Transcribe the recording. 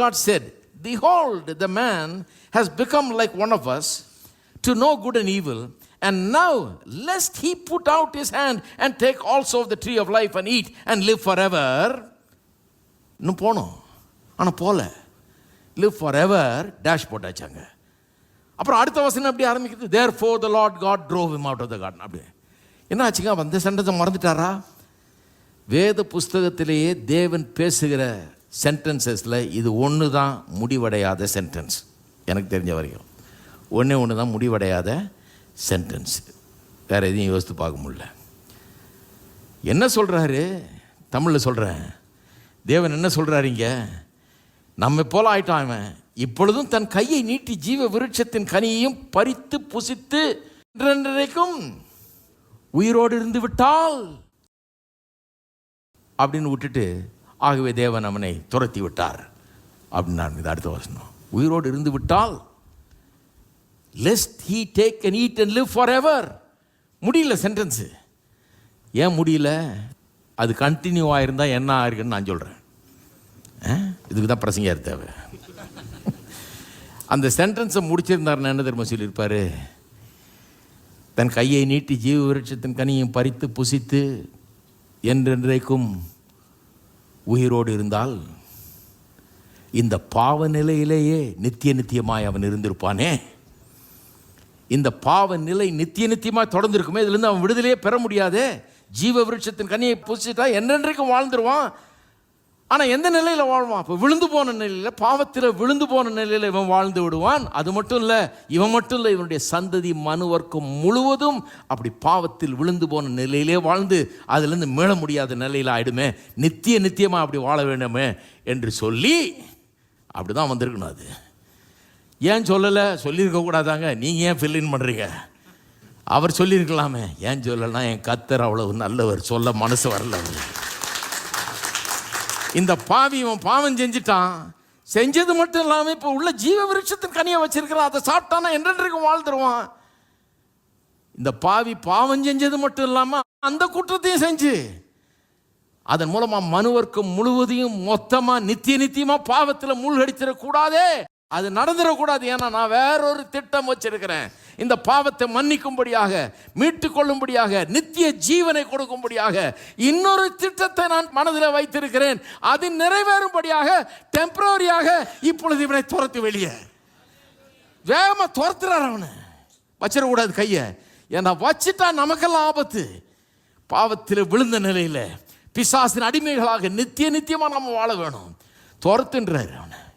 God said, behold, the man has become like one of us to know good and evil. And now, lest he put out his hand and take also of the tree of life and eat and live forever. இன்னும் போனோம், ஆனால் போல. Live forever, dash போட்டாச்சாங்க. அப்புறம் அடுத்த வசனம் எப்படி ஆரம்பிக்குது? Therefore the Lord God drove him out of the garden. அப்படி என்ன ஆச்சுங்க? அந்த சென்டென்ஸை மறந்துட்டாரா? வேத புஸ்தகத்திலேயே தேவன் பேசுகிற சென்டென்சஸில் இது ஒன்று தான் முடிவடையாத சென்டென்ஸ். எனக்கு தெரிஞ்ச வரைக்கும் ஒன்று தான் முடிவடையாத சென்டென்ஸ். வேறு எதையும் யோசித்து பார்க்க முடியல. என்ன சொல்கிறாரு? தமிழில் சொல்கிறேன். தேவன் என்ன சொல்கிறாருங்க? நம்ம போல ஆயிட்டான் அவன். இப்பொழுதும் தன் கையை நீட்டி ஜீவ விருட்சத்தின் கனியையும் பறித்து புசித்து என்றென்றைக்கும் உயிரோடு இருந்து விட்டால் அப்படின்னு விட்டுட்டு, ஆகவே தேவன் அவனை துரத்தி விட்டார் அப்படின்னு இது அடுத்த வசனம். உயிரோடு இருந்து விட்டால், lest he take and eat and live forever. முடியல சென்டென்ஸு. ஏன் முடியல? அது கண்டினியூ ஆகிருந்தால் என்ன ஆயிருக்குன்னு நான் சொல்கிறேன். இதுக்கு தான் பிரசங்கர் தேவை. அந்த சென்டென்ஸை முடிச்சிருந்தாருன்னு என்ன தெரியுமா சொல்லியிருப்பார்? தன் கையை நீட்டி ஜீவ விருட்சத்தின் கனியும் பறித்து புசித்து என்றென்றைக்கும் உயிரோடு இருந்தால், இந்த பாவ நிலையிலேயே நித்தியமாய் அவன் இருந்திருப்பானே. இந்த பாவ நிலை நித்தியமாய் தொடர்ந்துருக்குமே. இதுலேருந்து அவன் விடுதலையே பெற முடியாதே. ஜீவ விருட்சத்தின் கனியை புசிச்சிட்டா என்றென்றைக்கும் வாழ்ந்துருவான். ஆனால் எந்த நிலையில் வாழ்வான்? இப்போ விழுந்து போன நிலையில், பாவத்தில் விழுந்து போன நிலையில் இவன் வாழ்ந்து விடுவான். அது மட்டும் இல்லை, இவன் மட்டும் இல்லை, இவனுடைய சந்ததி மனுவர்க்கம் முழுவதும் அப்படி பாவத்தில் விழுந்து போன நிலையிலே வாழ்ந்து அதுலேருந்து மீள முடியாத நிலையில் ஆகிடுமே. நித்தியமாக அப்படி வாழ வேண்டுமே என்று சொல்லி அப்படி தான் வந்திருக்கணும். அது ஏன் சொல்லலை? சொல்லியிருக்க கூடாதாங்க. நீங்கள் ஏன் ஃபில்லின் பண்ணுறீங்க? அவர் சொல்லியிருக்கலாமே. ஏன் சொல்லலைன்னா, என் கர்த்தர் அவ்வளவு நல்லவர், சொல்ல மனசு வரல. இந்த பாவி இவன் பாவம் செஞ்சிட்டான். செஞ்சது மட்டும் இல்லாமல் இப்போ உள்ள ஜீவ விருட்சத்தின் கனியை வச்சிருக்கிறான். அதை சாப்பிட்டானா என்றென்றைக்கும் வாழ்ந்துருவான். இந்த பாவி பாவம் செஞ்சது மட்டும் இல்லாமல் அந்த குற்றத்தையும் செஞ்சு அதன் மூலமாக மனுவர்க்கம் முழுவதையும் மொத்தமாக நித்தியமாக பாவத்தில் மூழ்கடிச்சிடக்கூடாதே. அது நடந்துடக்கூடாது. ஏன்னா நான் வேறொரு திட்டம் வச்சிருக்கிறேன். இந்த பாவத்தை மன்னிக்கும்படியாக, மீட்டு கொள்ளும்படியாக, நித்திய ஜீவனை கொடுக்கும்படியாக இன்னொரு திட்டத்தை நான் மனதில் வைத்திருக்கிறேன். அது நிறைவேறும்படியாக டெம்பரரியாக இப்பொழுது இவனை துரத்து வெளியே வேகமாக துரத்துறார். அவனை வச்சிடக்கூடாது கையை. ஏன்னா வச்சுட்டா நமக்கெல்லாம் ஆபத்து. பாவத்தில் விழுந்த நிலையில் பிசாசின் அடிமைகளாக நித்தியமாக நம்ம வாழ வேணும். துரத்துன்றார் அவனை.